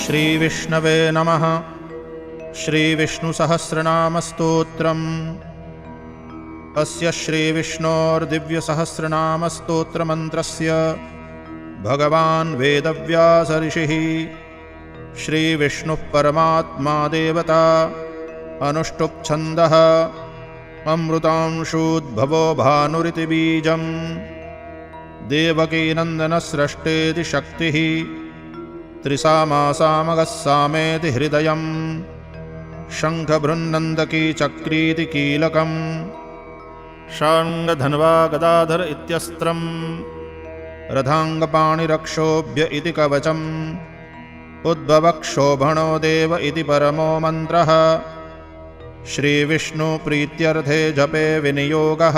श्रीविष्णवे नमः। श्रीविष्णुसहस्रनामस्तोत्रम्। अस्य श्रीविष्णोर्दिव्यसहस्रनामस्तोत्रमन्त्रस्य भगवान् वेदव्यास ऋषिः श्रीविष्णुः परमात्मा देवता। अनुष्टुप् छन्दः अमृतांशूद्भवो भानुरिति बीजम्। देवकीनन्दनस्रष्टेति शक्तिः त्रिसामासामगः सामेति हृदयम्। शङ्खभृन्नन्दकी चक्रीति कीलकम्। शार्ङ्गधन्वा गदाधर इत्यस्त्रम्। रथाङ्गपाणिरक्षोभ्य इति कवचम्। उद्भवक्षोभणो देव इति परमो मन्त्रः। श्रीविष्णुप्रीत्यर्थे जपे विनियोगः।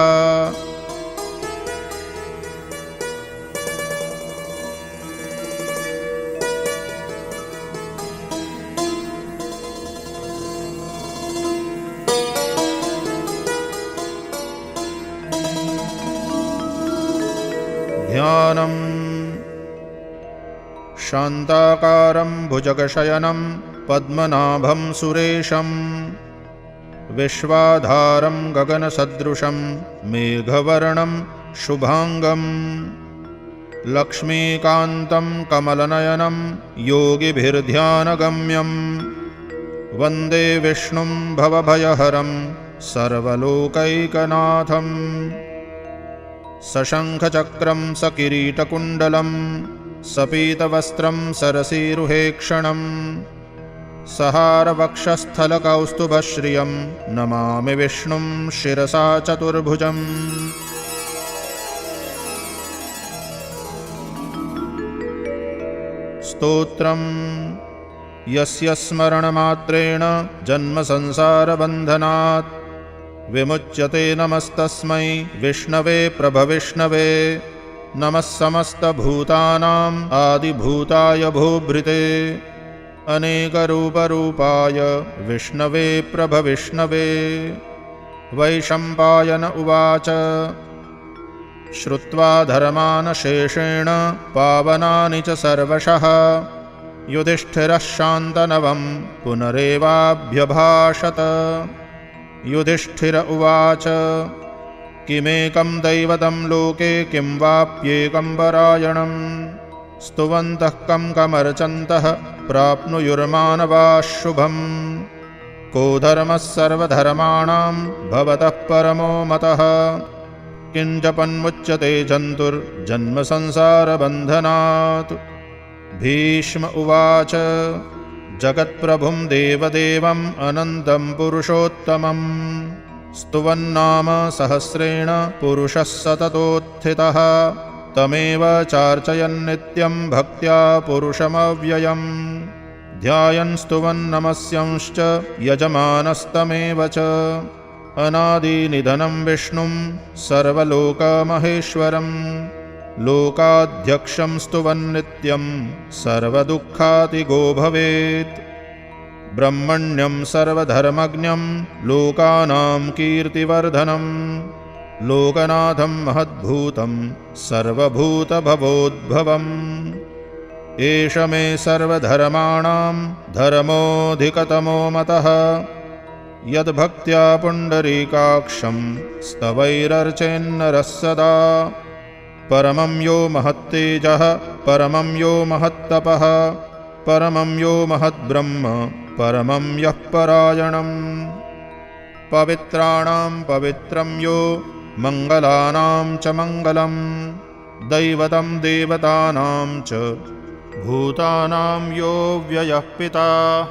ध्यानम्। शान्ताकारं भुजगशयनं पद्मनाभं सुरेशं। विश्वाधारं गगनसदृशं मेघवर्णं शुभांगं। लक्ष्मीकान्तं कमलनयनं योगिभिर्ध्यानगम्यं। वन्दे विष्णुं भवभयहरं सर्वलोकैकनाथम्। सशङ्खचक्रं सकिरीटकुण्डलं सपीतवस्त्रं सरसीरुहेक्षणं। सहारवक्षस्थलकौस्तुभश्रियं नमामि विष्णुं शिरसा चतुर्भुजम्। स्तोत्रम्। यस्य स्मरणमात्रेण जन्मसंसारबन्धनात् विमुच्यते नमस्तस्मै विष्णवे प्रभविष्णवे। नमः समस्तभूतानाम् आदिभूताय भूभृते अनेकरूपरूपाय विष्णवे प्रभविष्णवे। वैशम्पायन उवाच श्रुत्वा धर्मान् शेषेण पावनानि च सर्वशः। युधिष्ठिरः शान्तनवं पुनरेवाभ्यभाषत। युधिष्ठिर उवाच किमेकं दैवतं लोके किं वाप्येकं परायणम्। स्तुवन्तः कं कमर्चन्तः प्राप्नुयुर्मानवाः शुभम्। को धर्मः सर्वधर्माणां भवतः परमो मतः। किञ्जपन्मुच्यते जन्तुर्जन्मसंसारबन्धनात्। भीष्म उवाच जगत्प्रभुं देवदेवम् अनन्तं पुरुषोत्तमम्। स्तुवन्नाम सहस्रेण पुरुषः सततोत्थितः। तमेव चार्चयन्नित्यं भक्त्या पुरुषमव्ययम्। ध्यायन् स्तुवन्नमस्यांश्च यजमानस्तमेव च। अनादिनिधनं विष्णुं सर्वलोकमहेश्वरम्। लोकाध्यक्षं स्तुवन्नित्यं सर्वदुःखातिगो भवेत्। ब्रह्मण्यं सर्वधर्मज्ञं लोकानां कीर्तिवर्धनं। लोकनाथं महद्भूतं सर्वभूतभवोद्भवम्। एष मे सर्वधर्माणां धर्मोऽधिकतमो मतः। यद्भक्त्या पुण्डरीकाक्षं स्तवैरर्चेन्नरः सदा। परमं यो महत्तेजः परमं यो महत्तपः। परमं यो महद्ब्रह्म परमं यः परायणम्। पवित्राणां पवित्रं यो मङ्गलानां च मङ्गलम्। दैवतं देवतानां च भूतानां यो व्ययः पिता।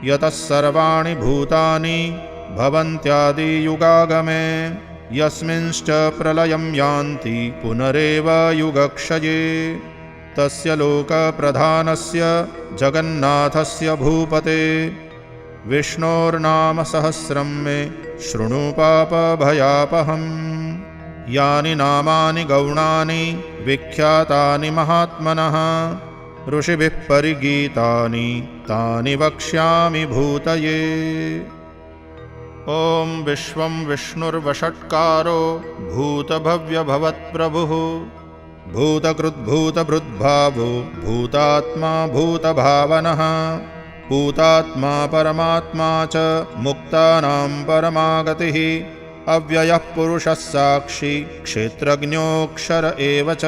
यतः सर्वाणि भूतानि भवन्त्यादियुगागमे। यस्मिंश्च प्रलयं यान्ति पुनरेव युगक्षये। तस्य लोकप्रधानस्य जगन्नाथस्य भूपते। विष्णोर्नाम सहस्रं मे शृणु पापभयापहम्। यानि नामानि गौणानि विख्यातानि महात्मनः। ऋषिभिः परिगीतानि तानि वक्ष्यामि भूतये। ॐ विश्वं विष्णुर्वषट्कारो भूतभव्यभवत्प्रभुः। भूतकृद्भूतभृद्भावो भूतात्मा भूतभावनः भूतात्मा परमात्मा च मुक्तानां परमागतिः अव्ययः पुरुषः साक्षी क्षेत्रज्ञोऽक्षर एव च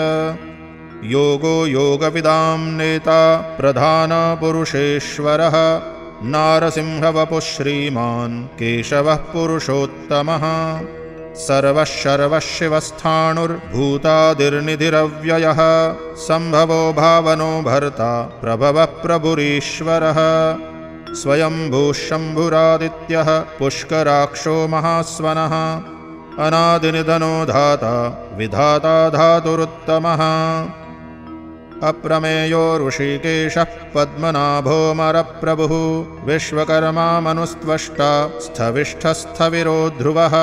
योगो योगविदां नेता प्रधानपुरुषेश्वरः नारसिंहवपुः श्रीमान् केशवः पुरुषोत्तमः सर्वः सर्वः शिवस्थाणुर्भूतादिर्निधिरव्ययः सम्भवो भावनो भर्ता प्रभवः प्रभुरीश्वरः स्वयंभूः शम्भुरादित्यः पुष्कराक्षो महास्वनः अनादिनिधनो धाता विधाता धातुरुत्तमः अप्रमेयो ऋषिकेशः पद्मनाभोऽमरप्रभुः विश्वकर्मा मनुस्त्वष्टा स्थविष्ठस्थविरो ध्रुवः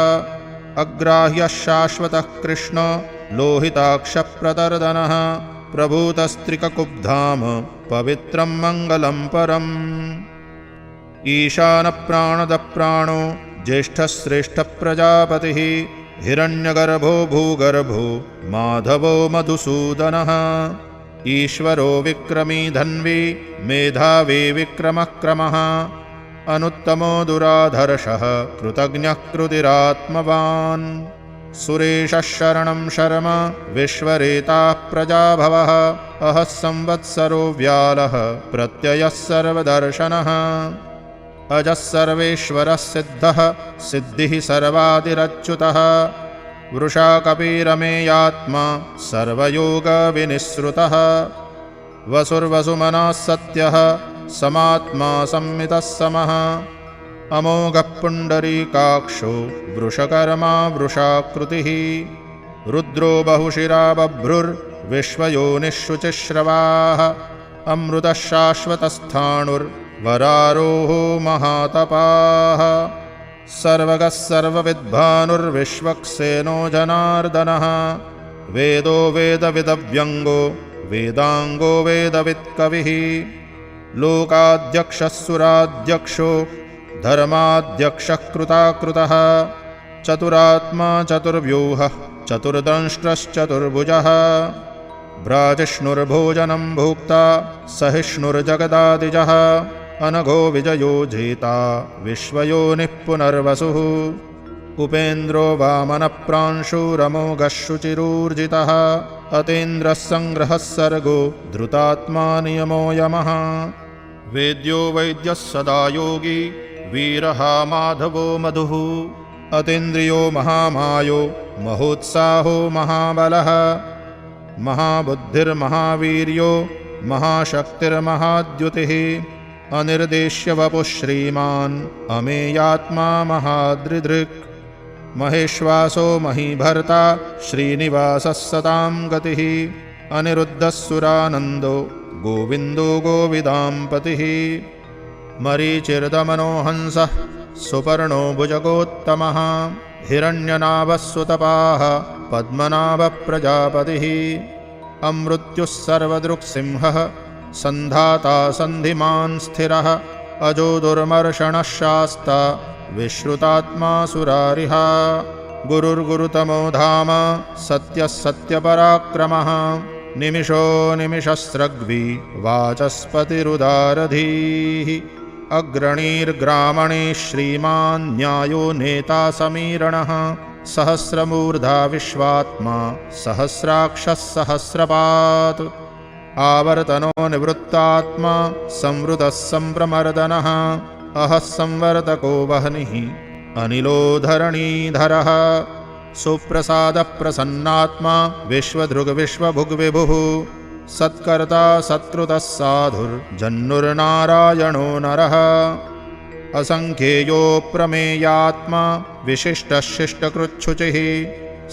अग्राह्यः शाश्वतः कृष्णो लोहिताक्षप्रतर्दनः प्रभूतस्त्रिककुब्धाम पवित्रं मङ्गलं परम् ईशानप्राणदप्राणो ज्येष्ठश्रेष्ठप्रजापतिः हिरण्यगर्भो भूगर्भो माधवो मधुसूदनः ईश्वरो विक्रमी धन्वी मेधावी विक्रमक्रमः अनुत्तमो दुराधर्षः कृतज्ञः कृतिरात्मवान् सुरेशः शरणं शर्म विश्वरेताः प्रजाभवः अहः संवत्सरो व्यालः प्रत्ययः सर्वदर्शनः अजः सर्वेश्वरः सिद्धः सिद्धिः सर्वादिरच्युतः वृषा कपिरमेयात्मा सर्वयोगविनिःसृतः वसुर्वसुमनः सत्यः समात्मा संमितः समः अमोघः पुण्डरीकाक्षो वृषकर्मा वृषाकृतिः रुद्रो बहुशिरा बभ्रुर्विश्वयोनिःशुचिश्रवाः अमृतः शाश्वतस्थाणुर्वरारोहो महातपाः सर्वगः सर्वविद्भानुर्विश्वक्सेनो जनार्दनः वेदो वेदविदव्यङ्गो वेदाङ्गो वेदवित्कविः लोकाध्यक्षः सुराध्यक्षो धर्माध्यक्षः कृताकृतः चतुरात्मा चतुर्व्यूहः चतुर्दंष्ट्रश्चतुर्भुजः भ्राजिष्णुर्भोजनं भोक्ता सहिष्णुर्जगदादिजः अनघो विजयो जेता विश्वयोनिः पुनर्वसुः उपेन्द्रो वामनप्रांशुरमोघः शुचिरूर्जितः अतीन्द्रः सङ्ग्रहः सर्गो धृतात्मा नियमो यमः वेद्यो वैद्यः सदा योगी वीरः माधवो मधुः अतीन्द्रियो महामायो महोत्साहो महाबलः महाबुद्धिर्महावीर्यो महाशक्तिर्महाद्युतिः अनिर्देश्य वपुः श्रीमान् अमेयात्मा महादृदृक् महेश्वासो महीभर्ता श्रीनिवासः सतां गतिः अनिरुद्धः सुरानन्दो गोविन्दो गोविदाम्पतिः मरीचिर्दमनो हंसः सुपर्णो भुजगोत्तमः हिरण्यनाभः सुतपाः पद्मनाभप्रजापतिः अमृत्युः सर्वदृक्सिंहः सन्धाता सन्धिमान् स्थिरः अजो दुर्मर्षणः शास्ता विश्रुतात्मा सुरारिः गुरुर्गुरुतमो धाम सत्यः सत्यपराक्रमः निमिषो निमिषस्रग्वी वाचस्पतिरुदारधीः अग्रणीर्ग्रामणे श्रीमान् न्यायो नेता समीरणः सहस्रमूर्धा विश्वात्मा सहस्राक्षः सहस्रपात् आवर्तनो निवृत्तात्मा संवृतः सम्प्रमर्दनः अहः संवर्तको वह्निः अनिलो धरणीधरः सुप्रसादः प्रसन्नात्मा विश्वधृग्विश्वभुग्विभुः सत्कर्ता सत्कृतः साधुर्जन्नुर्नारायणो नरः असङ्ख्येयो प्रमेयात्मा विशिष्टः शिष्टकृच्छुचिः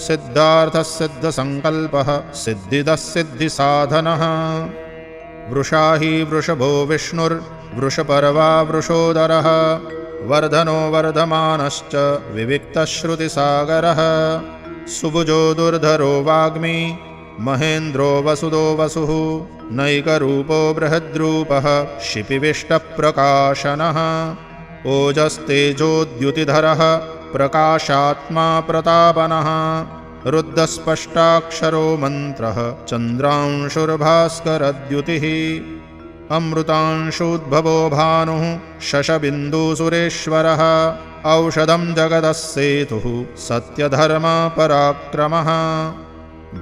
सिद्धार्थः सिद्धसङ्कल्पः सिद्धिदः सिद्धिसाधनः वृषा हि वृषभो विष्णुर्वृषपर्वा वृषोदरः वर्धनो वर्धमानश्च विविक्तश्रुतिसागरः सुभुजो दुर्धरो वाग्मी महेन्द्रो वसुदो वसुः नैकरूपो बृहद्रूपः शिपिविष्टप्रकाशनः ओजस्तेजोद्युतिधरः प्रकाशात्मा प्रतापनः रुद्धस्पष्टाक्षरो मन्त्रः चन्द्रांशुर्भास्करद्युतिः अमृतांशोद्भवो भानुः शशबिन्दुसुरेश्वरः औषधं जगतः सेतुः सत्यधर्मपराक्रमः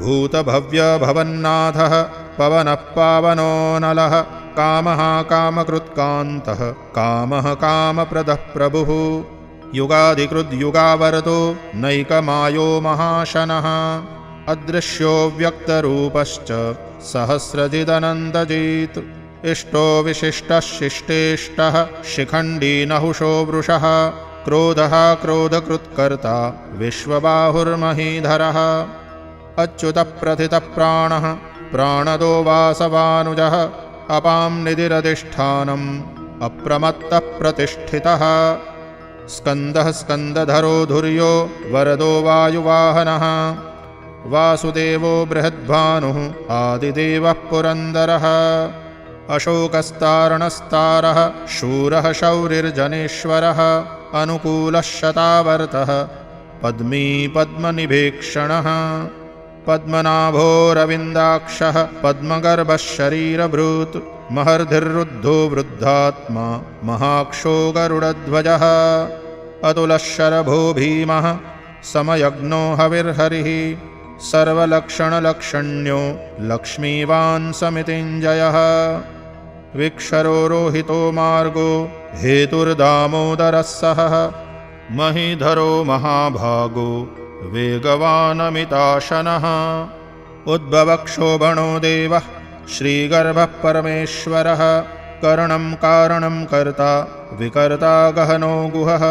भूतभव्यभवन्नाथः पवनः पावनो नलः कामः कामकृत्कान्तः कामः कामप्रदः प्रभुः युगादिकृद्युगावरतो नैकमायो महाशनः अदृश्यो व्यक्तरूपश्च सहस्रजिदनन्तजित् इष्टो विशिष्टः शिष्टेष्टः शिखण्डी नहुषो वृषः क्रोधः क्रोधकृत्कर्ता विश्वबाहुर्महीधरः अच्युतः प्रथितः प्राणः प्राणदो वासवानुजः अपां निधिरधिष्ठानम् अप्रमत्तः प्रतिष्ठितः स्कन्दः स्कन्दधरो धुर्यो वरदो वायुवाहनः वासुदेवो बृहद्भानुः आदिदेवः पुरन्दरः अशोकस्तारणस्तारः शूरः शौरिर्जनेश्वरः अनुकूलः शतावर्तः पद्मी पद्मनिभीक्षणः पद्मनाभोरविन्दाक्षः पद्मगर्भः शरीरभृत् महर्धिर्रुद्धो वृद्धात्मा महाक्षो गरुडध्वजः अतुलः शरभो भीमः समयज्ञो हविर्हरिः सर्वलक्षणलक्षण्यो लक्ष्मीवान् समितिञ्जयः विक्षरो रोहितो मार्गो हेतुर्दामोदरः सहः महीधरो महाभागो वेगवानमिताशनः उद्भवक्षोभणो देवः श्रीगर्भः परमेश्वरः करणं कारणं कर्ता विकर्ता गहनो गुहः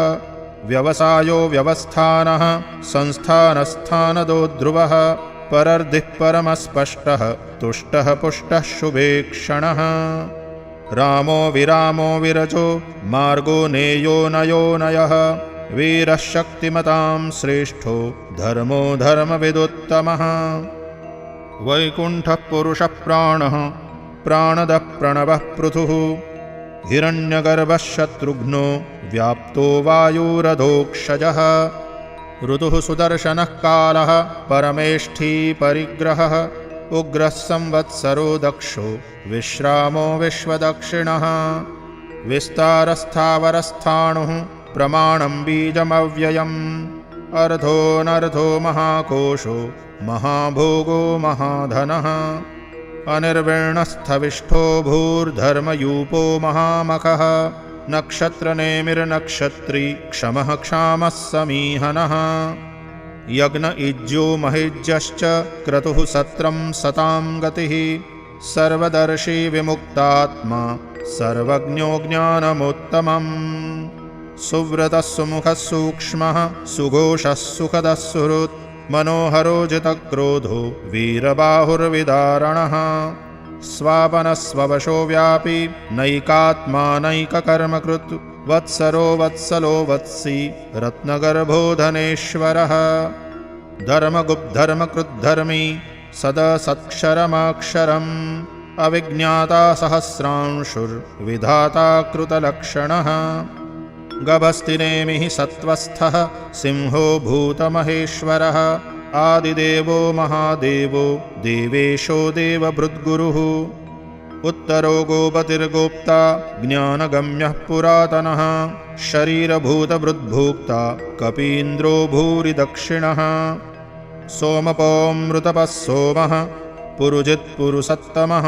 व्यवसायो व्यवस्थानः संस्थानस्थानदो ध्रुवः परर्धिः परमस्पष्टः तुष्टः पुष्टः शुभेक्षणः रामो विरामो विरचो मार्गो नेयो नयो नयः वीरः शक्तिमतां श्रेष्ठो धर्मो धर्मविदुत्तमः वैकुण्ठः पुरुषः प्राणः प्राणदः प्रणवः पृथुः हिरण्यगर्भः शत्रुघ्नो व्याप्तो वायुरधोक्षजः ऋतुः सुदर्शनः कालः परमेष्ठी परिग्रहः उग्रः संवत्सरो दक्षो विश्रामो विश्वदक्षिणः विस्तारस्थावरस्थाणुः प्रमाणं बीजमव्ययम् अर्धोऽनर्धो महाकोशो महाभोगो महाधनः अनिर्विण्णस्थविष्ठो भूर्धर्मयूपो महामखः नक्षत्रनेमिर्नक्षत्री क्षमः क्षामः समीहनः यज्ञ इज्यो महेज्यश्च क्रतुः सत्रं सतां गतिः सर्वदर्शी विमुक्तात्मा सर्वज्ञो ज्ञानमुत्तमम् सुव्रतः सुमुखः सूक्ष्मः सुघोषः सुखदः सुहृत् मनोहरो जितक्रोधो वीरबाहुर्विदारणः स्वापनस्ववशो व्यापी नैकात्मानैककर्मकृत् वत्सरो वत्सलो वत्सी रत्नगर्भो धनेश्वरः धर्मगुप्धर्मकृद्धर्मी सदसत्क्षरमाक्षरम् अविज्ञाता सहस्रांशुर्विधाता कृतलक्षणः गभस्तिनेमिः सत्त्वस्थः सिंहो भूतमहेश्वरः आदिदेवो महादेवो देवेशो देवभृद्गुरुः उत्तरो गोपतिर्गोप्ता ज्ञानगम्यः पुरातनः शरीरभूतभृद्भोक्ता कपीन्द्रो भूरिदक्षिणः सोमपोऽमृतपः सोमः पुरुजित्पुरुसत्तमः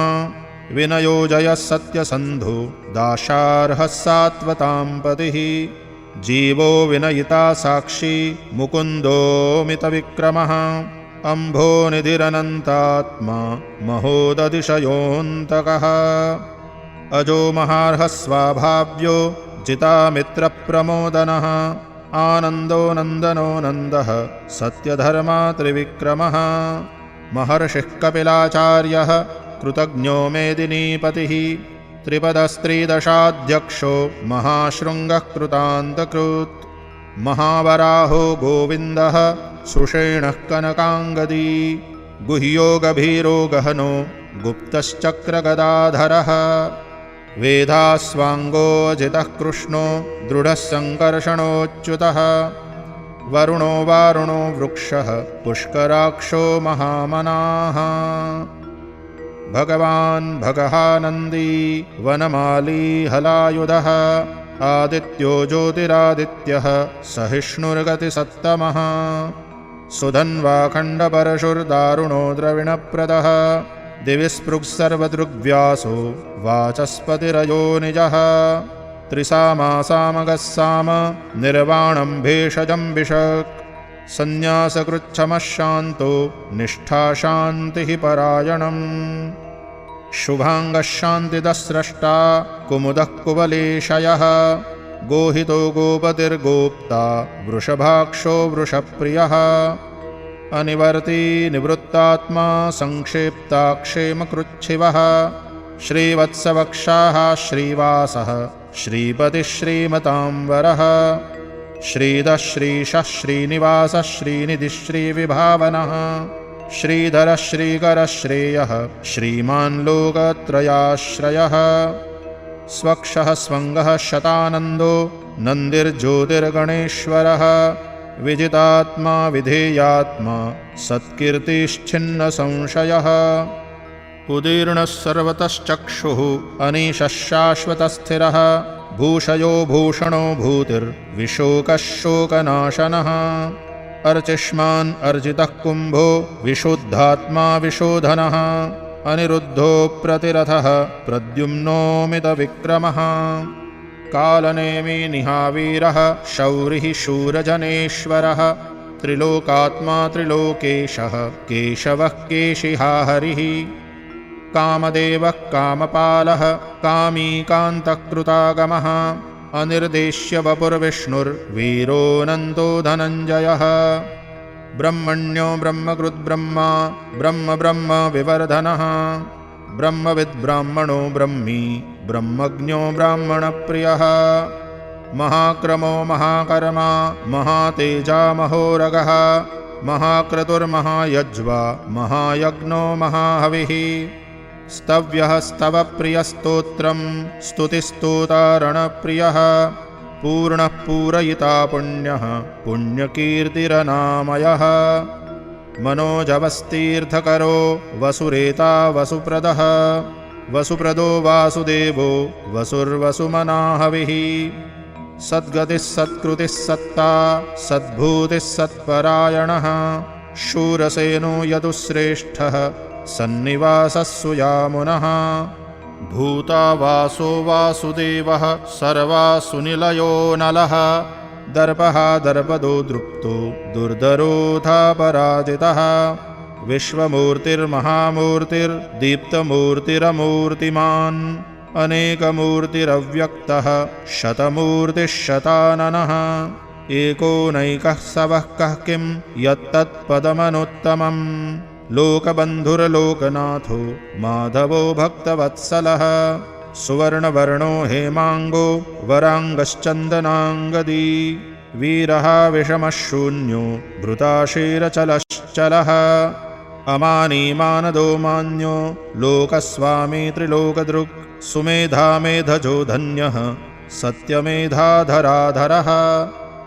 विनयो जयः सत्यसन्धो दाशार्हः सात्वतां पतिः जीवो विनयिता साक्षी मुकुन्दोमितविक्रमः अम्भोनिधिरनन्तात्मा महोदतिशयोऽन्तकः अजो महार्हः स्वाभाव्यो जितामित्रप्रमोदनः आनन्दो नन्दनो नन्दः सत्यधर्मा त्रिविक्रमः महर्षिः कपिलाचार्यः कृतज्ञो मेदिनीपतिः त्रिपदस्त्रिदशाध्यक्षो महाशृङ्गः कृतान्तकृत् महावराहो गोविन्दः सुषेणः कनकाङ्गदी गुह्यो गभीरो गहनो गुप्तश्चक्रगदाधरः वेदास्वाङ्गोऽजितः कृष्णो दृढः सङ्कर्षणोच्युतः वरुणो वारुणो वृक्षः पुष्कराक्षो महामनाः। भगवान् भगहानन्दी वनमाली हलायुधः आदित्यो ज्योतिरादित्यः सहिष्णुर्गतिसत्तमः सुधन्वाखण्डपरशुर्दारुणो द्रविणप्रदः दिवि स्पृक्सर्वदृग्व्यासो वाचस्पतिरयो निजः त्रिसामासामगः साम निर्वाणं भेषजं विशक् संन्यासकृच्छमः शान्तो निष्ठा शान्तिः परायणम् शुभाङ्गः शान्तिदः स्रष्टा कुमुदः कुवलेशयः गोहितो गोपतिर्गोप्ता वृषभाक्षो वृषप्रियः अनिवर्ती निवृत्तात्मा संक्षेप्ता क्षेमकृच्छिवः श्रीवत्सवक्षाः श्रीवासः श्रीपतिः श्रीमताम्बरः श्रीधः श्रीशः श्रीनिवासः श्रीनिधिः श्रीविभावनः श्रीधरः श्रीकरः श्रेयः श्रीमान् लोकत्रयाश्रयः स्वक्षः स्वङ्गः शतानन्दो नन्दिर्ज्योतिर्गणेश्वरः विजितात्मा विधेयात्मा सत्कीर्तिश्छिन्नसंशयः उदीर्णः सर्वतश्चक्षुः अनीशः शाश्वतस्थिरः भूषयो भूषणो भूतिर्विशोकः शोकनाशनः अर्चिष्मान् अर्जितः कुम्भो विशुद्धात्मा विशोधनः अनिरुद्धो प्रतिरथः प्रद्युम्नोमितविक्रमः कालनेमी निहावीरः शौरिः शूरजनेश्वरः त्रिलोकात्मा त्रिलोकेशः केशवः केशिहा हरिः कामदेवः कामपालः कामीकान्तकृतागमः अनिर्देश्य वपुर्विष्णुर्वीरोऽनन्तो धनञ्जयः ब्रह्मण्यो ब्रह्मकृद्ब्रह्मा ब्रह्म ब्रह्म विवर्धनः ब्रह्मविद्ब्राह्मणो ब्रह्मी ब्रह्मज्ञो ब्राह्मणप्रियः महाक्रमो महाकर्मा महातेजा महोरगः महाक्रतुर्महायज्वा महायज्ञो महाहविः स्तव्यः स्तवप्रियस्तोत्रं स्तुतिस्तोतारणप्रियः पूर्णः पूरयिता पुण्यः पुण्यकीर्तिरनामयः मनोजवस्तीर्थकरो वसुरेता वसुप्रदः वसुप्रदो वासुदेवो वसुर्वसुमनाहविः सद्गतिः सत्कृतिः सत्ता सद्भूतिः सत्परायणः शूरसेनो यदुश्रेष्ठः सन्निवासः सुयामुनः भूतावासो वासुदेवः सर्वासुनिलयो नलः दर्पः दर्पदो दृप्तो दुर्धरोऽथापराजितः विश्वमूर्तिर्महामूर्तिर्दीप्तमूर्तिरमूर्तिमान् अनेकमूर्तिरव्यक्तः शतमूर्तिः शताननः एकोनैकः सवः कः किं यत्तत्पदमनुत्तमम् लोकबन्धुर्लोकनाथो माधवो भक्तवत्सलः सुवर्णवर्णो हेमाङ्गो वराङ्गश्चन्दनाङ्गदी वीरः विषमः शून्यो भृताशीरचलश्चलः अमानी मानदो मान्यो लोकस्वामी त्रिलोकदृक् सुमेधा मेधजो धन्यः सत्यमेधाधराधरः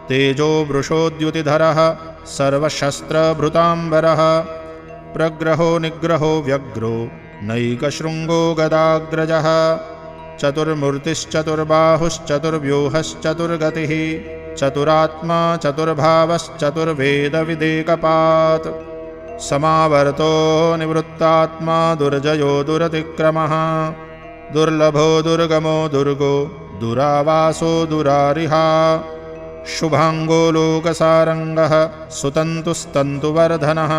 तेजो वृषोद्युतिधरः सर्वशस्त्रभृताम्बरः प्रग्रहो निग्रहो व्यग्रो नैकशृङ्गो गदाग्रजः चतुर्मूर्तिश्चतुर्बाहुश्चतुर्व्यूहश्चतुर्गतिः चतुरात्मा चतुर्भावश्चतुर्वेदविदेकपात् समावर्तो निवृत्तात्मा दुर्जयो दुरतिक्रमः दुर्लभो दुर्गमो दुर्गो दुरावासो दुरारिहा शुभाङ्गो लोकसारङ्गः सुतन्तुस्तन्तुवर्धनः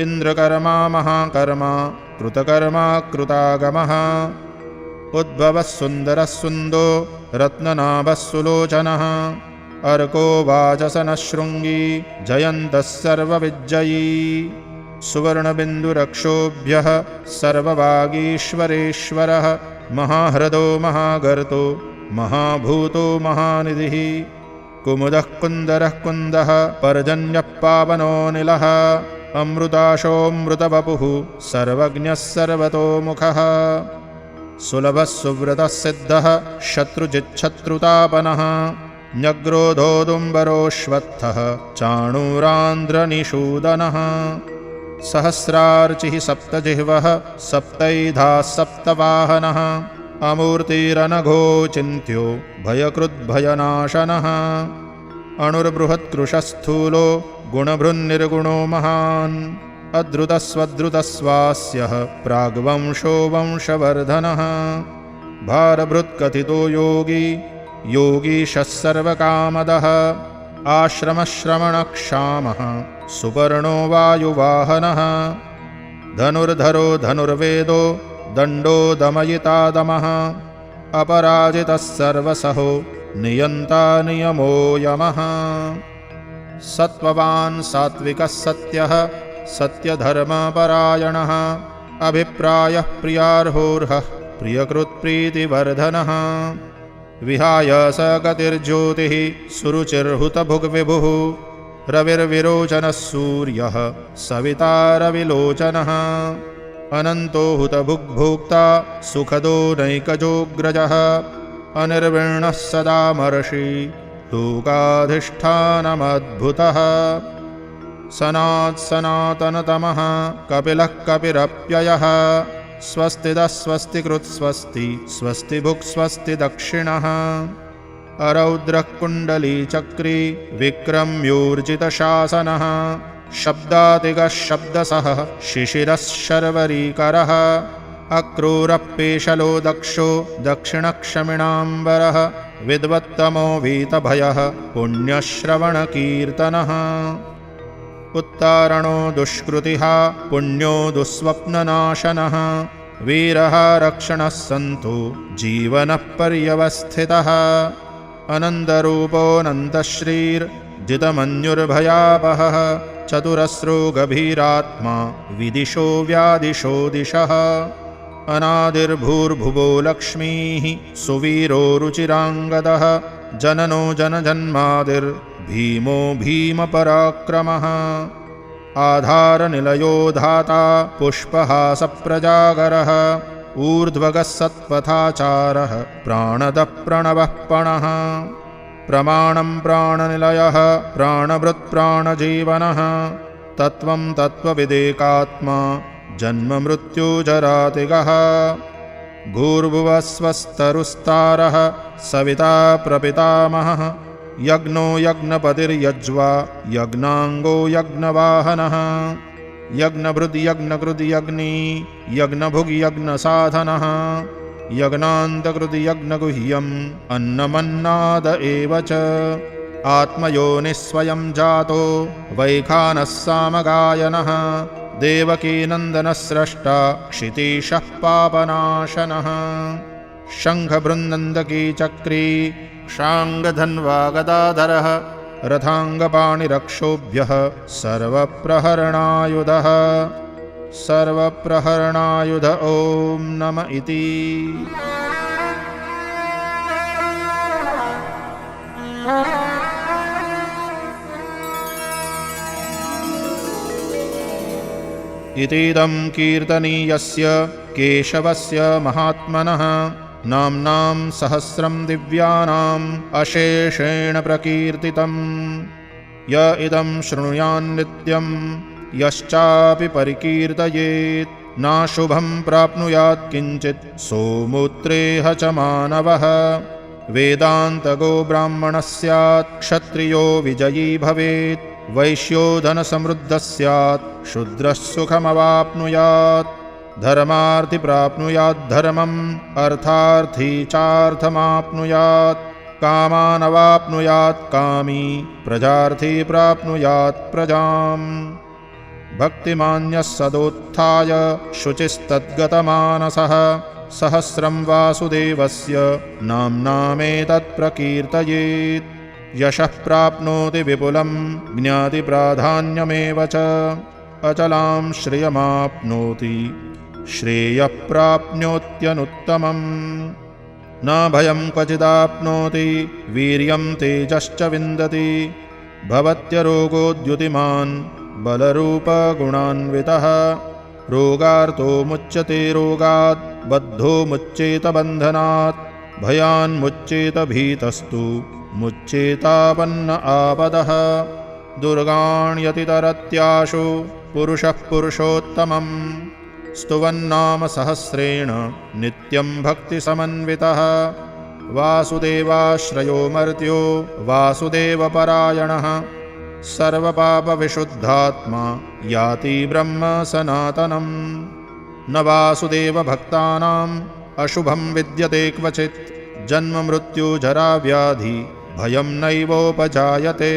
इन्द्रकर्मा महाकर्मा कृतकर्मा कृतागमः उद्भवः सुन्दरः सुन्दो रत्ननाभः सुलोचनः अर्को वाचसनः शृङ्गी जयन्तः सर्वविज्जयी सुवर्णबिन्दुरक्षोभ्यः सर्ववागीश्वरेश्वरः महाह्रदो महागर्तो महाभूतो महानिधिः कुमुदः कुन्दरः कुन्दः पर्जन्यः पावनो निलः अमृताशोऽमृतवपुः सर्वज्ञः सर्वतोमुखः सुलभः सुव्रतः सिद्धः शत्रुजिच्छत्रुतापनः न्यग्रोधोदुम्बरोऽश्वत्थः चाणूरान्ध्रनिषूदनः सहस्रार्चिः सप्तजिह्वः सप्तैधाः सप्तवाहनः अमूर्तिरनघो चिन्त्यो भयकृद्भयनाशनः अणुर्बृहत्कृशस्थूलो गुणभृन्निर्गुणो महान् अद्रुतस्वद्रुतस्वास्यः प्राग्वंशो वंशवर्धनः भारभृत्कथितो योगी योगीशः सर्वकामदः आश्रमश्रवणक्षामः सुपर्णो वायुवाहनः धनुर्धरो धनुर्वेदो दण्डो दमयिता दमः अपराजितः सर्वसहो नियन्ता नियमो यमः सत्त्ववान् सात्विकः सत्यः सत्यधर्मपरायणः अभिप्रायः प्रियार्होर्हः प्रियकृत्प्रीतिवर्धनः विहाय स गतिर्ज्योतिः सुरुचिर्हुतभुग्विभुः रविर्विरोचनः सूर्यः सविता रविलोचनः अनन्तो हुतभुग्भोक्ता सुखदो नैकजोऽग्रजः अनिर्विण्णः सदा महर्षि लोकाधिष्ठानमद्भुतः सनात्सनातनतमः कपिलः कपिरप्ययः स्वस्तिदः स्वस्तिकृत्स्वस्ति स्वस्तिभुक् स्वस्ति दक्षिणः अरौद्रः कुण्डलीचक्री विक्रम्योर्जितशासनः शब्दातिगः शब्दसः शिशिरः शर्वरीकरः अक्रूरः पेशलो दक्षो दक्षिणक्षमिणाम्बरः विद्वत्तमो वीतभयः पुण्यश्रवणकीर्तनः उत्तारणो दुष्कृतिः पुण्यो दुःस्वप्ननाशनः वीरः रक्षणः सन्तो जीवनः पर्यवस्थितः अनन्दरूपोऽनन्तश्रीर्जितमन्युर्भयापहः चतुरस्रो गभीरात्मा विदिशो व्यादिशो दिशः अनादिर्भूर्भुवो लक्ष्मीः सुवीरो रुचिराङ्गदः जननो जनजन्मादिर्भीमो भीमपराक्रमः आधारनिलयो धाता पुष्पहासप्रजागरः ऊर्ध्वगः सत्पथाचारः प्राणदः प्रणवः पणः प्रमाणं प्राणनिलयः प्राणभृत्प्राणजीवनः तत्त्वं तत्त्वविदेकात्मा जन्ममृत्युजरातिगः भूर्भुवस्वस्तरुस्तारः सविता प्रपितामहः यज्ञो यज्ञपतिर्यज्वा यज्ञाङ्गो यज्ञवाहनः यज्ञभृद्यज्ञकृद्यज्ञी यज्ञभुग्यज्ञसाधनः यज्ञान्तकृद्यज्ञगुह्यम् अन्नमन्नाद एव च आत्मयोनिस्वयं जातो वैखानः सामगायनः देवकीनन्दनस्रष्टा क्षितीशः पापनाशनः शङ्खबृन्दकी चक्री शाङ्गधन्वा गदाधरः रथाङ्गपाणिरक्षोभ्यः सर्वप्रहरणायुधः सर्वप्रहरणायुध ॐ नम इति। इतीदं कीर्तनीयस्य केशवस्य महात्मनः नाम्नां सहस्रं दिव्यानाम् अशेषेण प्रकीर्तितम् य इदं शृणुयान्नित्यं यश्चापि परिकीर्तयेत् नाशुभं प्राप्नुयात् किञ्चित् सोमूत्रेह च मानवः वेदान्तगो ब्राह्मणः स्यात् क्षत्रियो विजयी भवेत् वैश्यो धनसमृद्धः स्यात् शूद्रः सुखमवाप्नुयात् धर्मार्थी प्राप्नुयात् धर्मम् अर्थार्थी चार्थमाप्नुयात् कामानवाप्नुयात् कामी प्रजार्थी प्राप्नुयात् प्रजाम् भक्तिमान्यः सदोत्थाय शुचिस्तद्गतमानसः सहस्रं वासुदेवस्य नाम्नामेतत् प्रकीर्तयेत् यशः प्राप्नोति विपुलं ज्ञातिप्राधान्यमेव च अचलां श्रियमाप्नोति श्रेयः प्राप्नोत्यनुत्तमम् न भयं क्वचिदाप्नोति वीर्यं तेजश्च विन्दति भवत्यरोगोद्युतिमान् बलरूपगुणान्वितः रोगार्तो मुच्यते रोगात् बद्धो मुच्येत बन्धनात् भयान्मुच्येत भीतस्तु मुच्येतावन्न आपदः दुर्गाण्यतितरत्याशु पुरुषः पुरुषोत्तमम् स्तुवन्नाम सहस्रेण नित्यं भक्तिसमन्वितः वासुदेवाश्रयो मर्त्यो वासुदेवपरायणः सर्वपापविशुद्धात्मा याति ब्रह्म सनातनम् न वासुदेवभक्तानाम् अशुभं विद्यते क्वचित् जन्ममृत्युजराव्याधि भयं नैवोपजायते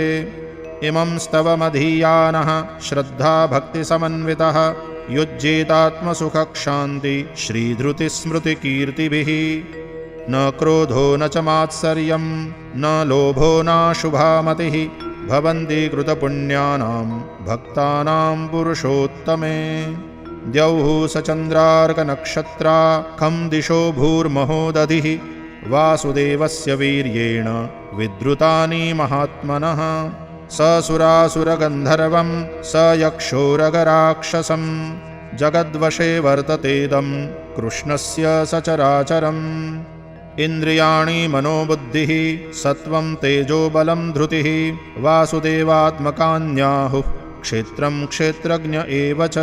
इमं स्तवमधीयानः श्रद्धाभक्तिसमन्वितः युज्येतात्मसुखक्षान्ति श्रीधृतिस्मृतिकीर्तिभिः न क्रोधो न च मात्सर्यं न लोभो नाशुभा मतिः भवन्ति कृतपुण्यानां भक्तानां पुरुषोत्तमे द्यौः सचन्द्रार्कनक्षत्रा खं दिशो भूर्महो दधिः वासुदेवस्य वीर्येण विद्रुतानि महात्मनः स सुरासुरगन्धर्वं स यक्षोरगराक्षसं जगद्वशे वर्ततेदं कृष्णस्य सचराचरम् इन्द्रियाणि मनोबुद्धिः सत्वं तेजोबलं धृतिः वासुदेवात्मकान्याहुः क्षेत्रं क्षेत्रज्ञ एव च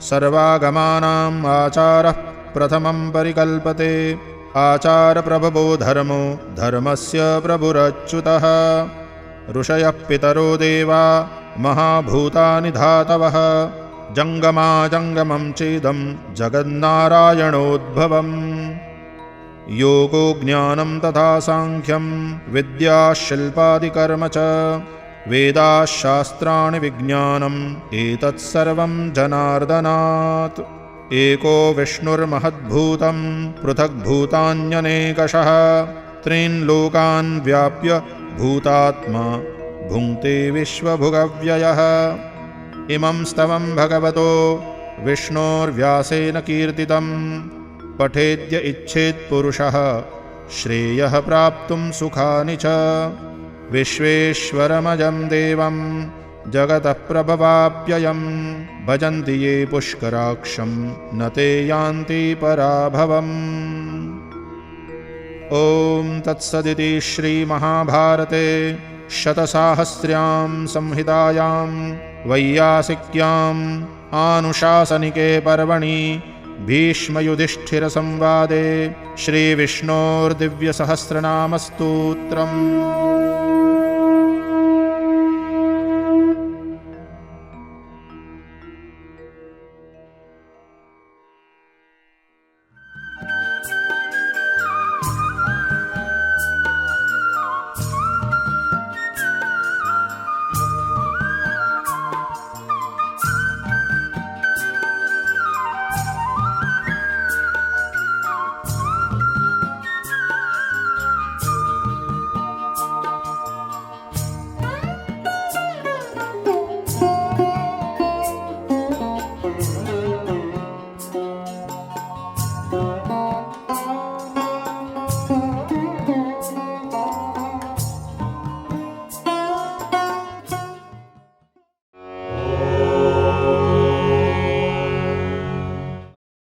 सर्वागमानाम् आचारः प्रथमं परिकल्पते आचारप्रभवो धर्मो धर्मस्य प्रभुरच्युतः ऋषयः पितरो देवा महाभूतानि धातवः जङ्गमाजङ्गमं चेदं जगन्नारायणोद्भवम् योगो ज्ञानं तथा साङ्ख्यं विद्याशिल्पादिकर्म च वेदाः शास्त्राणि विज्ञानम् एतत्सर्वं जनार्दनात् एको विष्णुर्महद्भूतं पृथग्भूतान्यनेकशः त्रीन् लोकान् व्याप्य भूतात्मा भुङ्क्ते विश्वभुगव्ययः इमं स्तवं भगवतो विष्णोर्व्यासेन कीर्तितं पठेद्य इच्छेत्पुरुषः श्रेयः प्राप्तुं सुखानि च विश्वेश्वरमजं देवं जगतः प्रभवाप्ययं भजन्ति ये पुष्कराक्षं न ते यान्ति पराभवम् ॐ तत्सदिति श्रीमहाभारते शतसाहस्र्यां संहितायां वैयासिक्याम् आनुशासनिके पर्वणि भीष्मयुधिष्ठिरसंवादे श्रीविष्णोर्दिव्यसहस्रनामस्तोत्रम्